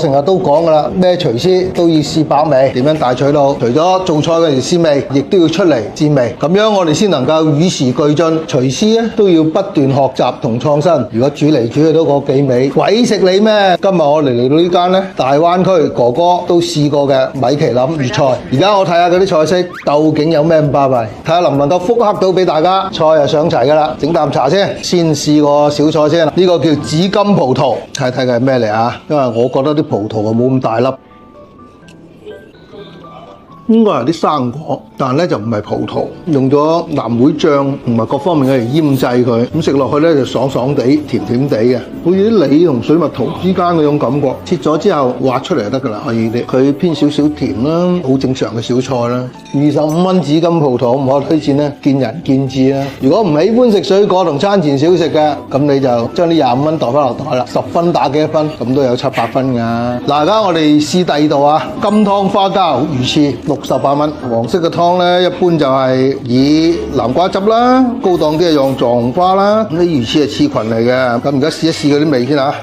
成日都講㗎啦，咩廚師都要試把味，點樣大取到？除咗做菜嗰陣試味，亦都要出嚟試味，咁樣我哋先能夠與時俱進。廚師咧都要不斷學習同創新。如果煮嚟煮去都嗰幾味，鬼食你咩？今日我哋嚟到呢間咧，大灣區哥哥都試過嘅米其林粵菜。而家我睇下嗰啲菜式究竟有咩咁巴閉，睇下能唔能夠復刻到俾大家。菜就上齊㗎啦，整啖茶先試個小菜先。呢個叫紫金葡萄，睇睇佢係咩嚟啊？因為我覺得啲葡萄啊冇咁大粒。應該係啲生果，但係咧就唔係葡萄，用咗藍莓醬同埋各方面嘅嚟醃製佢，咁食落去咧就爽爽地、甜甜地嘅，好似啲梨同水蜜桃之間嗰種感覺。切咗之後挖出嚟就得㗎啦，可以啲。佢偏少少甜啦，好正常嘅小菜啦。25蚊紫金葡萄，唔可以推薦咧，見仁見智啦。如果唔喜歡食水果同餐前小食嘅，咁你就將啲25蚊袋翻落袋啦，10分打幾多分？咁都有700分㗎。嗱，而家我哋試第二道啊，金湯花膠魚翅。68蚊，黃色嘅湯咧，一般就係以南瓜汁啦，高檔啲係用撞花啦。咁啲魚翅係翅裙嚟嘅，咁而家試一試嗰啲味先嚇。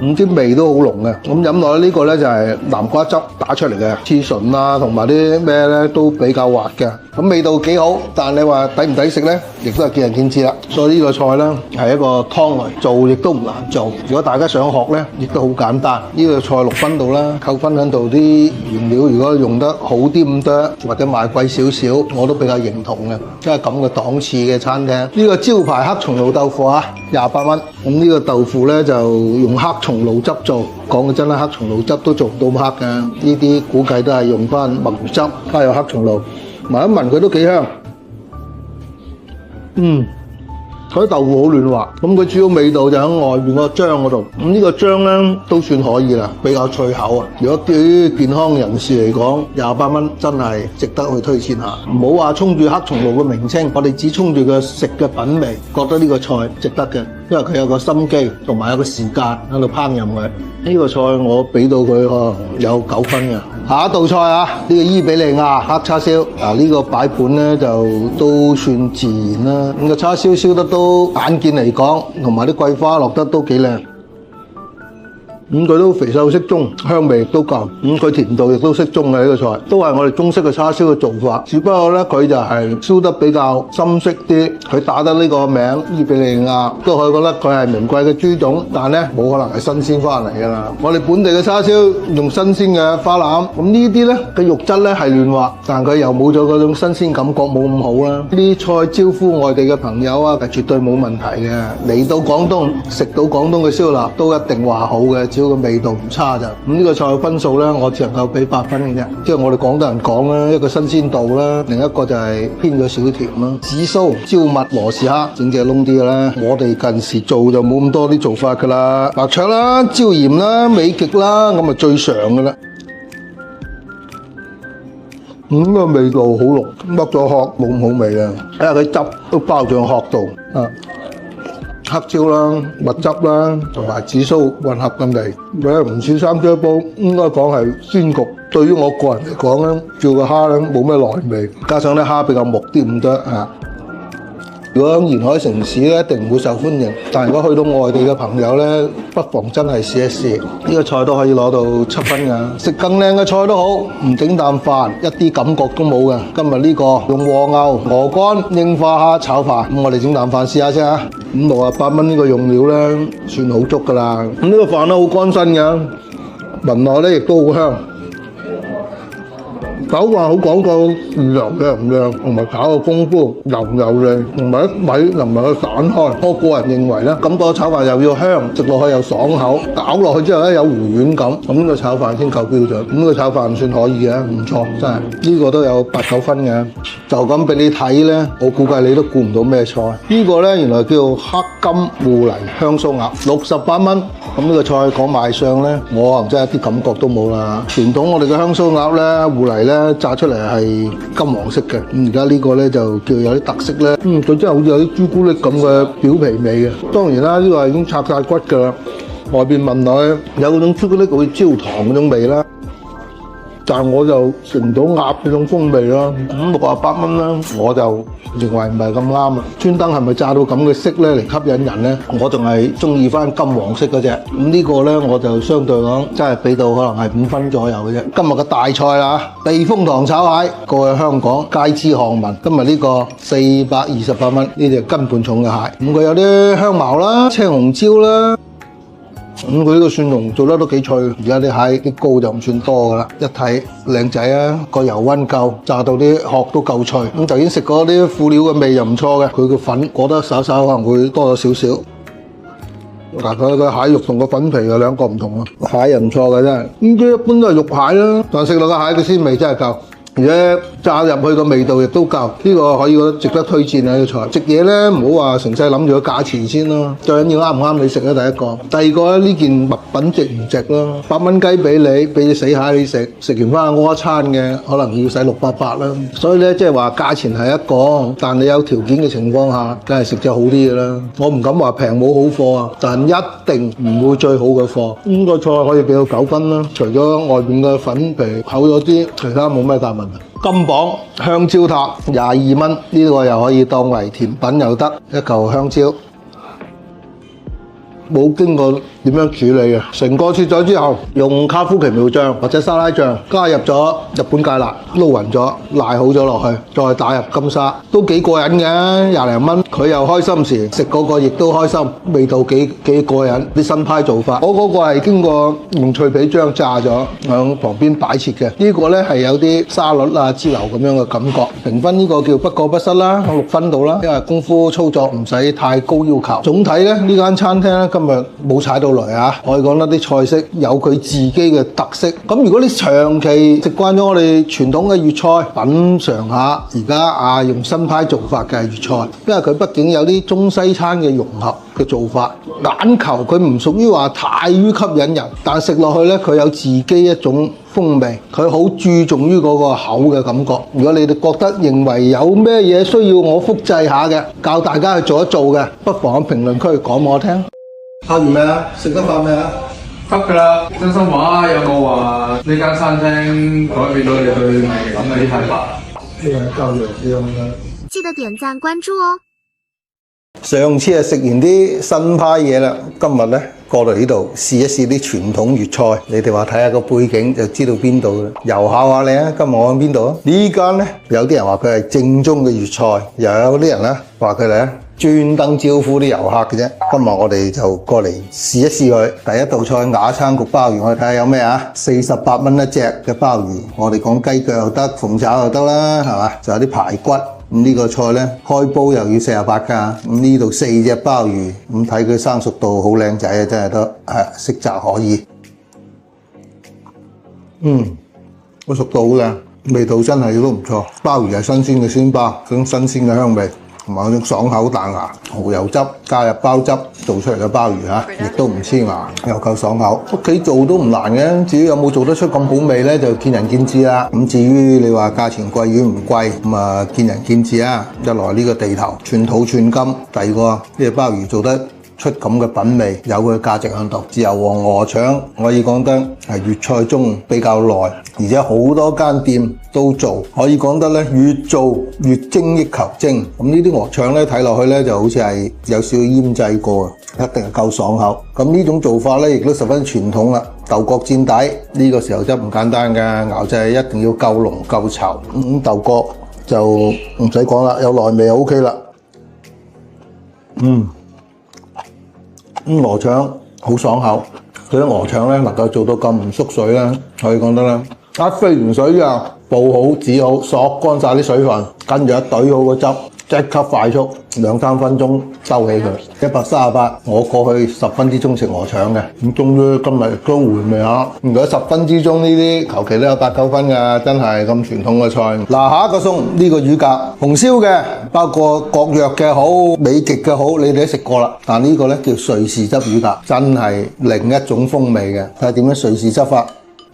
咁啲味都好濃嘅，咁飲落呢個咧就係南瓜汁打出嚟嘅，翅唇啊同埋啲咩咧都比較滑嘅，咁味道幾好。但係你話抵唔抵食咧，亦都係見仁見智啦。所以呢個菜咧係一個湯嚟，做亦都唔難做。如果大家想學咧，亦都好簡單。呢個菜6分度啦，扣分喺度啲原料，如果用得好啲咁多，或者賣貴少少，我都比較認同嘅，即係咁嘅檔次嘅餐廳。呢個招牌黑松露豆腐啊，28蚊。咁呢個豆腐咧就用黑松露汁做，講嘅真啦，黑松露汁都做唔到咁黑嘅，呢啲估計都係用翻墨魚汁加入黑松露，聞一聞佢都幾香。佢啲豆腐好嫩滑，咁佢主要味道就喺外邊個漿嗰度。咁呢個漿咧都算可以啦，比較脆口啊。如果對於健康人士嚟講，28蚊真係值得去推薦下。唔好話衝住黑松露嘅名稱，我哋只衝住佢食嘅品味，覺得呢個菜值得嘅，因為佢有個心機同埋有個時間喺度烹飪佢。呢個菜我俾到佢有9分嘅。下一道菜啊，呢個伊比利亞黑叉燒。呢個擺盤咧就都算自然啦。咁個叉燒燒得都眼見嚟講，同埋啲桂花落得都幾靚。佢都肥瘦適中，香味亦都夠。佢甜度亦都適中嘅呢個菜，都係我哋中式嘅叉燒嘅做法。只不過咧，佢就係燒得比較深色啲。佢打得呢個名伊比利亞，都可以覺得佢係名貴嘅豬種，但咧冇可能係新鮮翻嚟㗎啦。我哋本地嘅叉燒用新鮮嘅花腩，咁呢啲咧嘅肉質咧係嫩滑，但佢又冇咗嗰種新鮮感覺，冇咁好啦。呢啲菜招呼外地嘅朋友啊，係絕對冇問題嘅。嚟到廣東食到廣東嘅燒臘都一定話好嘅。只要個味道唔差咋，咁呢個菜嘅分數咧，我只能夠俾8分嘅啫。即係我哋廣東人講啦，一個新鮮度啦，另一個就係偏咗少甜啦。紫蘇、椒蜜、羅氏蝦，整隻窿啲嘅啦。我哋近時做就冇咁多啲做法噶啦，白灼啦、椒鹽啦、美極啦，咁啊最常噶啦。個味道好濃，剝咗殼冇咁好味啊！睇下佢汁都包咗殼度啊。黑椒啦、蜜汁啦，同埋紫蘇混合咁嚟，唔似三張煲，應該講係鮮焗。對於我個人嚟講咧，叫個蝦咧冇咩內味，加上啲蝦比較木啲咁多嚇。如果喺沿海城市咧，一定唔會受歡迎。但係如果去到外地嘅朋友咧，不妨真係試一試。呢個菜都可以攞到7分㗎。食更靚嘅菜都好，唔整啖飯一啲感覺都冇嘅。今日呢個用和牛、鵝肝、櫻花蝦炒飯，咁我哋整啖飯試下先啊。68蚊呢個用料咧，算好足㗎啦。咁呢個飯咧好乾身㗎，聞落咧亦都好香。炒飯好講究油靚唔靚，同埋炒嘅功夫油唔油膩，同埋啲米能唔能夠散開。我個人認為咧，咁個炒飯又要香，食落去又爽口，咬落去之後咧有回軟感，咁呢個炒飯先夠標準。咁呢個炒飯算可以嘅，唔錯，真係呢個都有8、9分嘅。就咁俾你睇咧，我估計你都估唔到咩菜。呢個咧原來叫黑金芋泥香酥鴨，68蚊。咁呢個菜講賣相咧，我真係一啲感覺都冇啦。傳統我哋嘅香酥鴨咧，芋泥咧炸出嚟係金黃色嘅。咁而家呢個咧就叫有啲特色咧。佢真係好似有啲朱古力咁嘅表皮味嘅。當然啦，呢個係已經拆晒骨㗎啦。外邊聞落去有嗰種朱古力好似焦糖嗰種味啦。但係我就食唔到鴨嗰種風味咯。咁68蚊啦，我就認為唔係咁啱啊。專登係咪炸到咁嘅色咧嚟吸引人咧？我仲係中意翻金黃色嗰隻。咁呢個咧我就相對講真係俾到可能係5分左右嘅啫。今日嘅大菜啦，避風塘炒蟹，過去香港皆知巷聞。今日呢個428蚊，呢隻斤半重嘅蟹。咁佢有啲香茅啦、青紅椒啦。佢呢個蒜蓉做得都幾脆，而家啲蟹啲膏就唔算多噶啦，一睇靚仔啊，個油溫夠，炸到啲殼都夠脆。咁頭先食過啲輔料嘅味又唔錯嘅，佢個粉裹得稍稍可能會多咗少少。嗱，佢個蟹肉同個粉皮係兩個唔同啊，蟹又唔錯嘅真係。咁啲一般都係肉蟹啦，但食落個蟹嘅鮮味真係夠。而且炸入去個味道亦都夠，呢個可以覺得值得推薦啊！呢個菜食嘢咧，唔好話成世諗住個價錢先咯，最緊要啱唔啱你食啊！第一個，第二個咧，呢件物品值唔值咯？8蚊雞俾你，俾隻死蟹你食，食完翻去屙一餐嘅，可能要使600-800啦。所以咧，即係話價錢係一個，但你有條件嘅情況下，梗係食隻好啲嘅啦。我唔敢話平冇好貨啊，但一定唔會最好嘅貨。呢個菜可以俾到9分啦，除咗外邊嘅粉皮厚咗啲，其他冇咩大問題。金榜香蕉塔22蚊，呢個又可以當為甜品又得，一嚿香蕉冇經過點樣處理嘅，成個切咗之後，用卡夫奇妙醬或者沙拉醬加入咗日本芥辣，撈勻咗，瀨好咗落去，再打入金沙，都幾過癮嘅，20零蚊，佢又開心時，食嗰個亦都開心，味道幾過癮，啲新派做法。我嗰個係經過用脆皮醬炸咗，喺旁邊擺設嘅，呢個咧係有啲沙律啊、豬油咁樣嘅感覺。評分呢個叫不過不失啦，6分到啦，因為功夫操作唔使太高要求。總體咧呢間餐廳咧今日冇踩到雷啊！可以講得啲菜式有佢自己嘅特色。咁如果你長期食慣咗我哋傳統嘅粵菜，品嚐下而家用新派做法嘅粵菜，因為佢畢竟有啲中西餐嘅融合嘅做法，眼球佢唔屬於話太於吸引人，但食落去咧佢有自己一種風味，佢好注重於嗰個口嘅感覺。如果你哋覺得認為有咩嘢需要我複製下嘅，教大家去做一做嘅，不妨喺評論區講我聽。拍完未啊？食得飯未啊？得㗎啦！真心話有冇話呢間餐廳改變到你對味感嘅啲睇法？呢個教育啲咁嘅。記得點讚關注哦！上次食完啲新派嘢啦，今日咧過嚟呢度試一試啲傳統粵菜。你哋話睇下個背景就知道邊度啦。遊考下你啊！今日我喺邊度啊？呢間咧有啲人話佢係正宗嘅粵菜，又有啲人咧話佢哋咧專登招呼啲遊客嘅啫。今日我哋就過嚟試一試佢。第一道菜瓦餐焗鮑魚，我哋睇下有咩啊？48蚊一隻嘅鮑魚，我哋講雞腳又得，鳳爪又得啦，係嘛？仲有啲排骨。咁呢個菜咧開煲又要48㗎。咁呢度4隻鮑魚，咁睇佢生熟度好靚仔啊，真係得色澤可以。個熟度好靚，味道真係都唔錯。鮑魚係新鮮嘅鮮鮑，嗰種新鮮嘅香味。同埋嗰種爽口彈牙，蠔油汁加入鮑汁做出嚟嘅鮑魚亦都唔黐牙，又夠爽口。屋企做都唔難嘅，至於有冇做得出咁好味咧，就見仁見智啦。咁至於你話價錢貴與唔貴，咁見仁見智啊。一來呢個地頭寸土寸金，第二個呢隻鮑魚做得出咁嘅品味，有佢嘅價值喺度。豉油黃鵝腸可以講得係粵菜中比較耐，而且好多間店都做，可以講得咧越做越精益求精。咁呢啲鵝腸咧睇落去咧就好似係有少少醃製過，一定係夠爽口。咁呢種做法咧亦都十分傳統啦。豆角墊底呢個時候真唔簡單㗎，熬製一定要夠濃夠稠。豆角就唔使講啦，有內味就 OK 啦。鵝腸好爽口，佢啲鵝腸咧能夠做到咁唔縮水咧，可以講得啦。一飛完水之後，煲好煮好，索乾晒啲水分，跟住一懟好個汁，即刻快速2-3分鐘收起佢。138，我過去10分之鐘食鵝腸嘅，咁終於今日都回味下。如果10分之鐘呢啲，求其都有8-9分㗎，真係咁傳統嘅菜。嗱，下一個餸呢個乳鴿紅燒嘅，包括國藥嘅好、美極嘅好，你哋都食過啦。但呢個咧叫瑞士汁乳鴿，真係另一種風味嘅。睇下點樣瑞士汁法。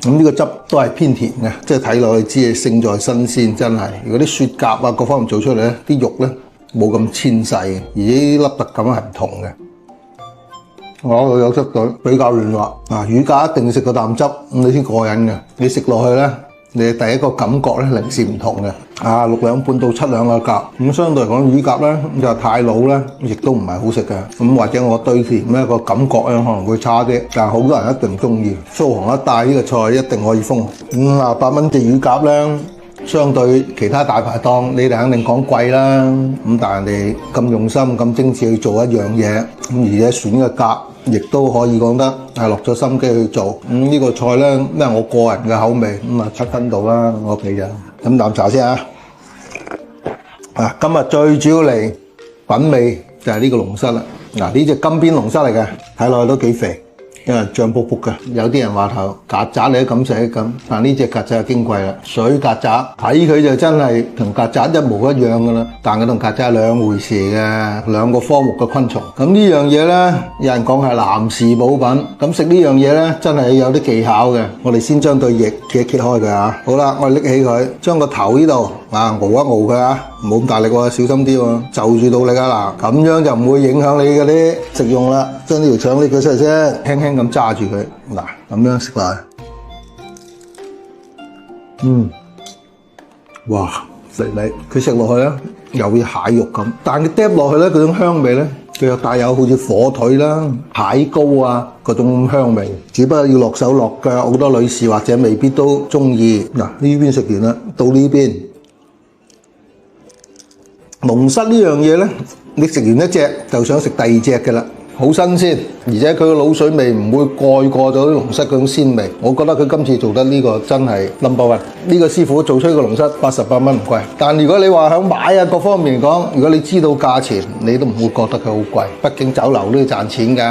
咁呢個汁都係偏甜嘅，即係睇落去知係勝在新鮮，真係。如果啲雪蛤啊各方面做出嚟咧，啲肉咧冇咁纖細，而呢粒特感係唔同嘅。我有汁水，比較嫩滑。乳鴿一定要食個啖汁，咁你先過癮嘅。你食落去咧，你第一個感覺咧，零舍唔同嘅。6兩半到7兩個夾，咁相對嚟講乳鴿咧就太老咧，亦都唔係好食嘅。咁或者我對甜咧個感覺咧可能會差啲，但係好多人一定中意。蘇杭一帶呢個菜一定可以封。58蚊隻乳鴿咧，相對其他大排檔，你哋肯定講貴啦。咁但係人哋咁用心、咁精緻去做一樣嘢，咁而且選嘅鴿，亦都可以講得係落咗心機去做。呢個菜咧，因為我個人嘅口味，咁啊7分度啦，我屋企就飲啖茶先啊。今日最主要嚟品味就係呢個龍蝨啦。呢隻金邊龍蝨嚟嘅，睇落去都幾肥。因為脹卜卜嘅，有啲人話頭曱甴你都敢食咁，但呢隻曱甴就矜貴啦。水曱甴睇佢就真係同曱甴一模一樣噶啦，但佢同曱甴係兩回事嘅，兩個科目嘅昆蟲。咁呢樣嘢咧，有人講係男士補品，咁食呢樣嘢咧真係有啲技巧嘅。我哋先將對翼揭開佢啊。好啦，我哋拎起佢，將個頭呢度熬一熬佢啊，唔好咁大力喎，小心啲喎，就住到力啊嗱，咁樣就唔會影響你嗰啲食用啦。將呢條腸拎佢出嚟先，輕輕咁揸住佢，嗱咁樣食落去，哇食你，佢食落去咧又會蟹肉咁，但佢嗒落去咧嗰種香味咧，佢又帶有好似火腿啦、蟹膏啊嗰種香味，只不過要落手落腳，好多女士或者未必都中意。嗱呢邊食完啦，到呢邊龍蝨呢樣嘢咧，你食完一隻就想食第二隻嘅啦。好新鮮，而且佢個滷水味唔會蓋過咗啲龍蝨嗰種鮮味。我覺得佢今次做得呢個真係 No.1。呢個師傅做出呢個龍蝨88蚊唔貴，但如果你話響買啊各方面嚟講，如果你知道價錢，你都唔會覺得佢好貴。畢竟酒樓都要賺錢㗎。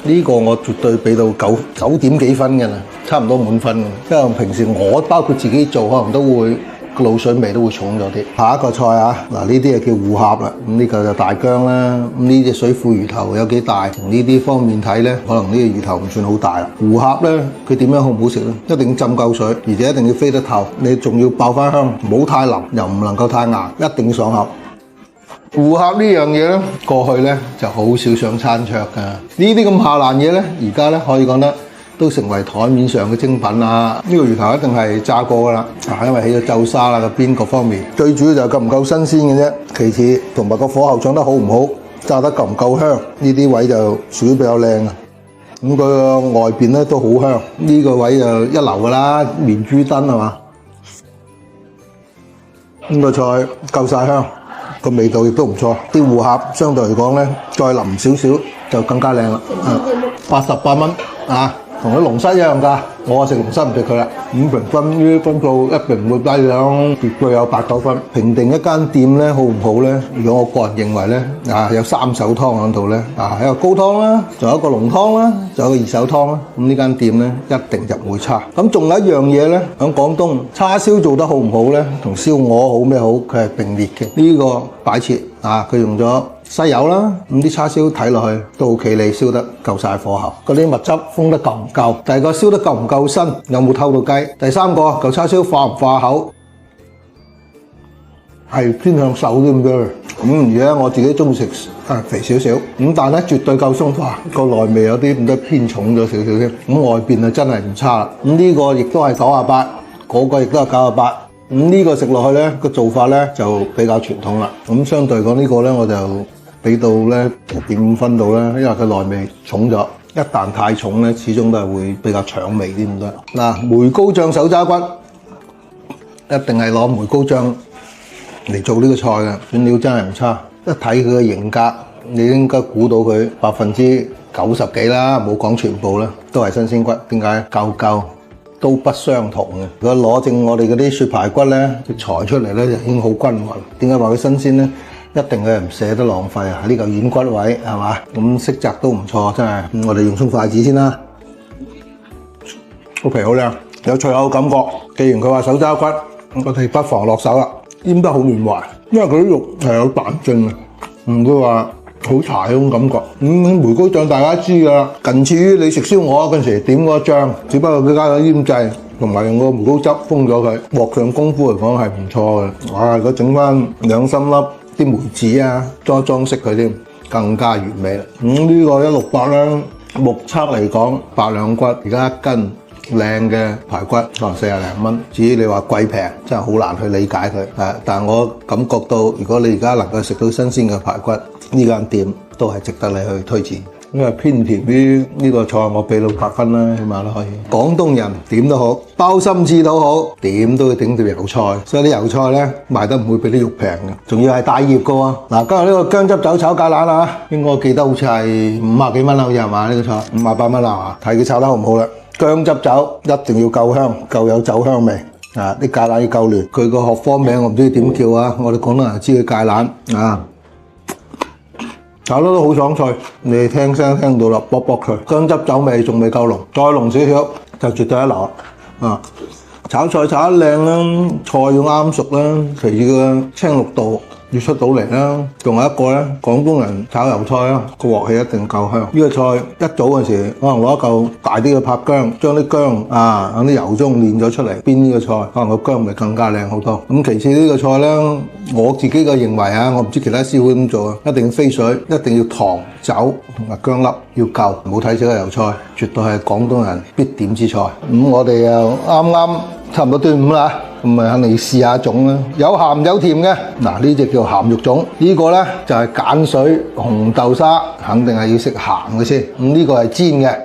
呢個我絕對俾到9點幾分㗎啦，差唔多滿分㗎。因為平時我包括自己做，可能都會滷水味都會重咗啲。下一個菜啊，嗱呢啲就叫護鴨啦，咁呢個就大姜啦。咁呢隻水庫魚頭有幾大？從呢啲方面睇咧，可能呢個魚頭唔算好大啦。護鴨咧，佢點樣好唔好食咧？一定要浸夠水，而且一定要飛得透。你仲要爆翻香，唔好太腍，又唔能夠太硬，一定要爽口。護鴨呢樣嘢咧，過去咧就好少上餐桌㗎。呢啲咁下欄嘢咧，而家咧可以講得都成為台面上嘅精品啦！呢個魚頭一定係炸過㗎啦，因為起咗皺沙啦，個邊各方面最主要就係夠唔夠新鮮嘅啫。其次同埋個火候掌得好唔好，炸得夠唔夠香，呢啲位就屬於比較靚啊。咁佢個外邊咧都好香，呢個位就一流㗎啦，面珠燈係嘛？呢個菜夠晒香，個味道亦都唔錯。啲護鴨相對嚟講咧，再淋少少就更加靚啦。88蚊啊！同啲龍蝨一樣㗎，我食龍蝨唔食佢啦。咁平均呢啲分數一定唔會低兩，絕對有8、9分。評定一間店咧好唔好咧？如果我個人認為咧，有3手湯喺度咧，一個高湯啦，仲有一個濃湯啦，仲有一個2手湯啦。咁呢間店咧一定就唔會差。咁仲有一樣嘢咧，喺廣東叉燒做得好唔好咧？同燒鵝好咩好？佢係並列嘅。呢個擺設佢用咗西柚啦，咁啲叉燒睇落去都好企理，燒得夠晒火候。嗰啲蜜汁封得夠唔夠？第二個燒得夠唔夠新？有冇透到雞？第三個嚿叉燒化唔化口？係偏向瘦啲咁樣。咁而家我自己中意食肥少少，咁但係咧絕對夠鬆化，個內味有啲咁多偏重咗少少添。咁外邊真係唔差啦。咁呢個亦都係98，嗰個亦都係98。咁呢個食落去咧個做法咧就比較傳統啦。咁相對嚟講呢個咧我就俾到咧6.5分度啦，因為佢內味重咗。一旦太重咧，始終都係會比較搶味啲咁多。嗱，梅膏醬手揸骨一定係攞梅膏醬嚟做呢個菜嘅，選料真係唔差。一睇佢嘅型格，你應該估到佢90%幾啦，冇講全部啦，都係新鮮骨。點解？嚿都不相同嘅。如果攞正我哋嗰啲雪排骨咧，佢裁出嚟咧就已經好均勻。點解話佢新鮮咧？一定佢唔捨得浪費啊！呢嚿軟骨位係嘛？咁色澤都唔錯，真係。我哋用鬆筷子先啦，個皮好靚，有脆口感覺。既然佢話手揸骨，我哋不妨落手啦。醃得好嫩滑，因為佢啲肉係有彈性嘅，唔會話好柴嗰種感覺。梅膏醬大家知㗎啦，近似於你食燒鵝嗰陣時點嗰個醬，只不過佢加咗醃製。同埋用個梅膏汁封咗佢，鑊上功夫嚟講係唔錯嘅。哇！如果整翻兩三粒啲梅子啊，裝飾佢添，更加完美啦。呢個168啦，目測嚟講8兩骨，而家1斤靚嘅排骨可能40零蚊。至於你話貴平，真係好難去理解佢。但係我感覺到，如果你而家能夠食到新鮮嘅排骨，呢間店都係值得你去推薦。因為偏甜啲呢個菜，我俾到8分啦，起碼都可以。廣東人點都好，包心翅都好，點都要整碟油菜。所以啲油菜咧賣得唔會比啲肉平嘅，仲要係帶葉嘅喎。嗱，今日呢個薑汁酒炒芥蘭啊，應該記得好似係50幾蚊啦，好似係嘛？呢個菜58蚊啦，睇佢炒得好唔好啦。薑汁酒一定要夠香，夠有酒香味。啲芥蘭要夠嫩。佢個學科名我唔知點叫啊，我哋廣東人知佢芥蘭啊。炒得都好爽脆，你聽聲聽到啦，卜卜脆，薑汁酒味仲未夠濃，再濃少少就絕對一流啊！炒菜炒得靚啦，菜要啱熟啦，其次個青綠度要出到嚟啦。仲有一個咧，廣東人炒油菜啊，個鑊氣一定夠香。呢個菜一早嗰時可能攞一嚿大啲嘅拍薑，將啲薑喺啲油中煉咗出嚟，煸呢個菜，可能個薑味更加靚好多。咁其次呢個菜咧，我自己嘅認為啊，我唔知其他師傅點做啊，一定要飛水，一定要糖、酒同埋薑粒要夠，唔好睇少個油菜，絕對係廣東人必點之菜。我哋又啱啱差唔多端午啦，咁咪肯定要試下種啦，有鹹有甜嘅。嗱，呢隻叫鹹肉粽，呢個咧就係鹼水紅豆沙，肯定係要食鹹嘅先。呢個係煎嘅。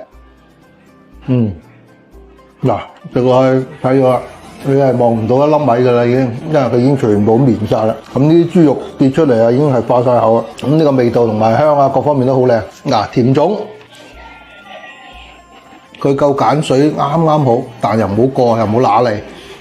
嗱，食落去睇咗啦，你係望唔到一粒米噶啦已經，因為佢已經全部綿晒啦。咁呢啲豬肉跌出嚟啊，已經係化晒口啦。咁呢個味道同埋香啊，各方面都好靚。嗱，甜粽佢夠鹼水啱啱好，但又唔好過，又唔好揦脷，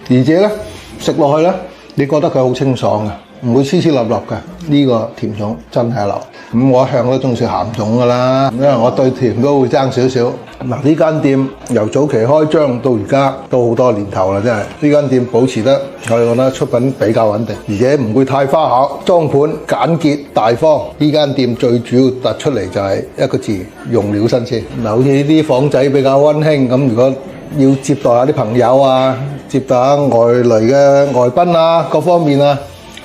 而且咧食落去咧，你覺得佢好清爽嘅，唔會黐黐立立嘅。呢個甜粽真係一流。咁我一向都中意食鹹粽噶啦，因為我對甜都會爭少少。嗱，呢間店由早期開張到而家都好多年頭啦，真係呢間店保持得我哋覺得出品比較穩定，而且唔會太花巧，裝盤簡潔大方。呢間店最主要突出嚟就係一個字，用料新鮮。嗱，好似呢啲房仔比較溫馨咁，如果要接待下啲朋友啊，接待下外來嘅外賓啊，各方面啊，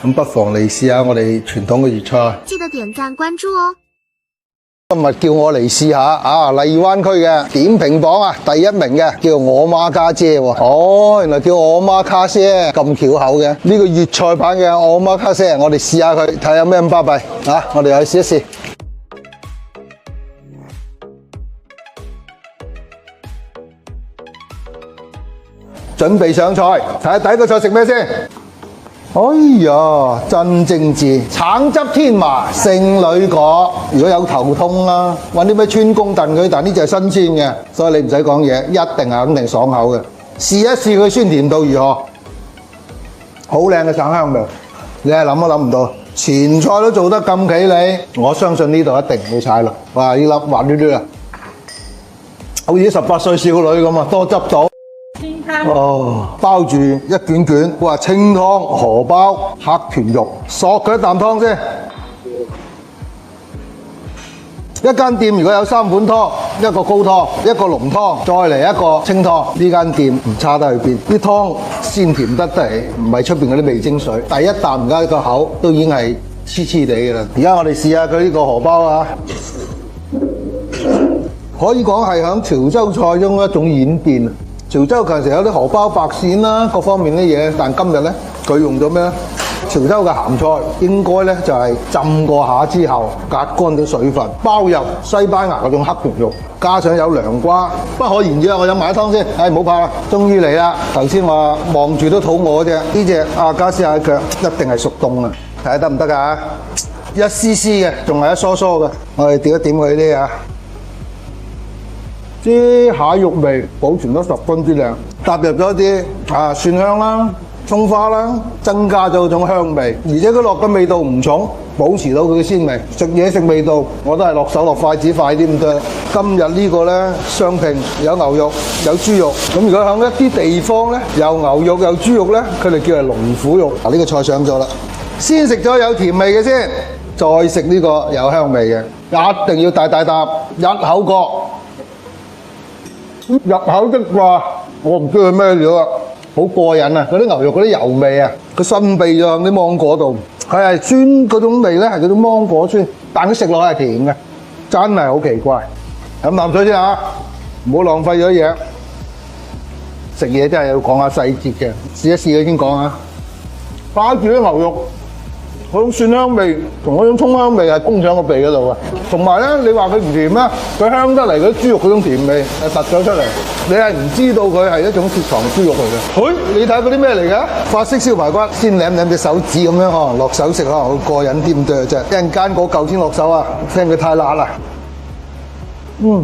咁不妨嚟試下我哋傳統嘅粵菜。記得點讚關注哦。今日叫我嚟試下啊，荔灣區嘅點評榜啊第一名嘅叫我媽家姐喎。哦，原來叫我媽卡姐咁巧口嘅。呢個粵菜版嘅我媽卡姐，我哋試下佢，睇下有咩咁巴閉啊！我哋去試一試。準備上菜，睇下第一個菜食咩先。哎呀，真精緻！橙汁天麻聖女果，如果有頭痛啦，揾啲咩川芎燉佢，但呢隻係新鮮嘅，所以你唔使講嘢，一定係肯定爽口嘅。試一試佢酸甜度如何？好靚嘅橙香味，你係諗都諗唔到，前菜都做得咁企理，我相信呢度一定唔會踩落。哇！呢粒滑溜溜啊，好似18歲少女咁啊，多汁到。哦，包住一卷卷，哇！清湯荷包黑豚肉，嗦佢一啖湯先。一間店如果有3款湯，一個高湯，一個濃湯，再嚟一個清湯，呢間店唔差得去邊。啲湯鮮甜得嚟，唔係出邊嗰啲味精水。第一啖而家個口都已經係黐黐地嘅啦。而家我哋試下佢呢個荷包啊，可以講係響潮州菜中一種演變。潮州近時有啲荷包白鱔啦，各方面啲嘢，但今日咧佢用咗咩咧？潮州嘅鹹菜應該咧就係浸過下之後，隔乾咗水分，包入西班牙嗰種黑豚肉，加上有涼瓜，不可言喻啊！我飲埋啲湯先，唔好怕啦，終於嚟啦！頭先話望住都肚餓嗰隻，呢隻阿加斯蟹腳一定係熟凍啊！睇下得唔得㗎？一絲絲嘅，仲係一疏疏嘅，我哋點一點佢啲啊！啲蟹肉味保存得十分之靚，踏入咗啲蒜香啦、葱花啦，增加咗嗰種香味，而且佢落嘅味道唔重，保持到佢嘅鮮味。食嘢食味道，我都係落手落筷子快啲咁多。今日呢個咧雙拼，有牛肉有豬肉，咁如果喺一啲地方咧有牛肉有豬肉咧，佢哋叫係龍虎肉。嗱，呢個菜上咗啦，先食咗有甜味嘅先，再食呢個有香味嘅，一定要大大啖一口過。入口的話，我唔知佢咩料啊，好過癮啊！嗰啲牛肉嗰啲油味啊，佢滲秘咗喺啲芒果度，佢係酸嗰種味咧，係嗰種芒果酸，但佢食落係甜嘅，真係好奇怪。飲啖水先嚇，唔好浪費咗嘢。食嘢真係要講下細節嘅，試一試佢先講啊。包住啲牛肉，嗰種蒜香味同嗰種葱香味係攻上個鼻嗰度啊。同埋咧，你話佢唔甜咩？佢香得嚟，嗰啲豬肉嗰種甜味係突咗出嚟，你係唔知道佢係一種雪藏豬肉嚟嘅。嘿，你睇嗰啲咩嚟嘅？法式燒排骨，先舐舐隻手指咁樣，可能落手食可能會過癮啲咁多啫。一陣間嗰嚿先落手啊，驚佢太辣啦。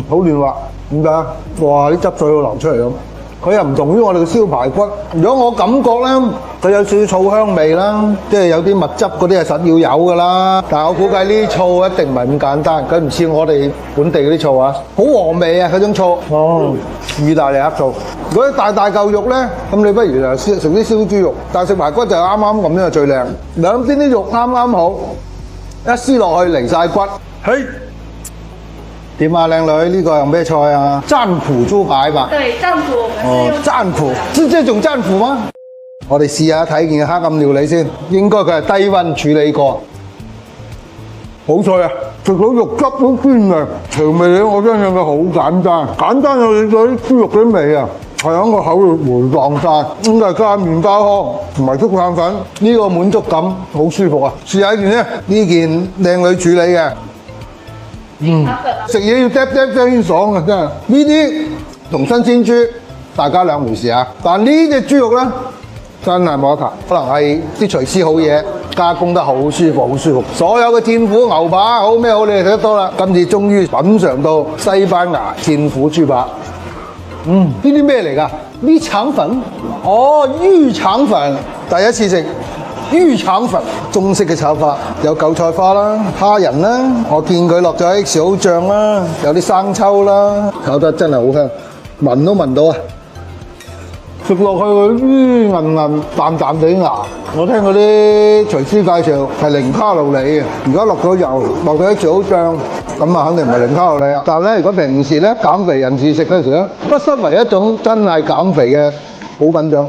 好嫩滑，點解？哇！啲汁水要流出嚟咁。佢又唔同於我哋嘅燒排骨。如果我感覺咧，佢有少少醋香味啦，即係有啲蜜汁嗰啲係實要有噶啦。但係我估計呢啲醋一定唔係咁簡單，佢唔似我哋本地嗰啲醋啊，好和味啊嗰種醋。哦，意大利黑醋。如果大大嚿肉咧，咁你不如就食啲燒豬肉，但係食排骨就啱啱咁樣就最靚。兩邊啲肉啱啱好，一撕落去離晒骨。嘿！點啊，靚女？呢個用咩菜啊？占卜豬排吧？對，占卜我們是哦，用占卜，是這種占卜嗎？我哋試下睇件黑暗料理先，應該佢係低溫處理過。好脆啊！食到肉汁好鮮嘅，調味料我相信佢好簡單，簡單有啲豬肉啲味啊，係喺個口度回蕩晒，應該係加麵包糠同埋竹炭粉，呢個滿足感好舒服啊！試下一件咧，呢件靚女處理嘅。食嘢要嗒嗒聲先爽啊！真係呢啲同新鮮豬大家兩回事啊！但呢隻豬肉咧真係冇得彈，可能係啲廚師好嘢，加工得好舒服，好舒服。所有嘅戰斧牛扒好咩好，你哋睇得多啦。今次終於品嚐到西班牙戰斧豬扒。呢啲咩嚟㗎？呢腸粉？哦，魚腸粉，第一次食。魚腸粉，中式嘅炒法，有韭菜花啦、蝦仁啦，我見佢落咗啲小醬啦，有啲生抽啦，炒得真係好香，聞都聞到啊！食落去佢韌韌淡淡地牙，我聽嗰啲廚師介紹係零卡路里嘅，而家落咗油，落咗啲小醬，咁啊肯定唔係零卡路里啊！但係咧，如果平時咧減肥人士食嗰陣時咧，不失為一種真係減肥嘅好品種。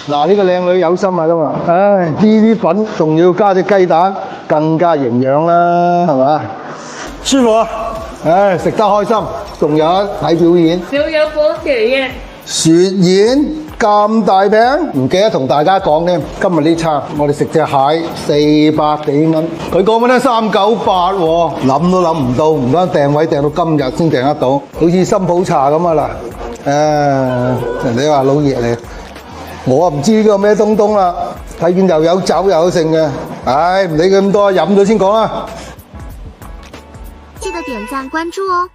嗱，呢個靚女有心啊㗎嘛，唉，呢啲粉仲要加隻雞蛋，更加營養啦，係嘛？舒服啊！唉，食得開心，仲有睇表演。牛油果血燕。雪燕咁大餅，唔記得同大家講添。今日呢餐我哋食隻蟹400幾蚊，佢講緊咧398喎，諗都諗唔到，唔單訂位訂到今日先訂得到，好似新抱茶咁啊嗱，人哋話老爺嚟。我啊唔知呢個咩東東啦，睇見又有酒又有剩嘅，唉唔理佢咁多，飲咗先講啦。記得點讚關注哦。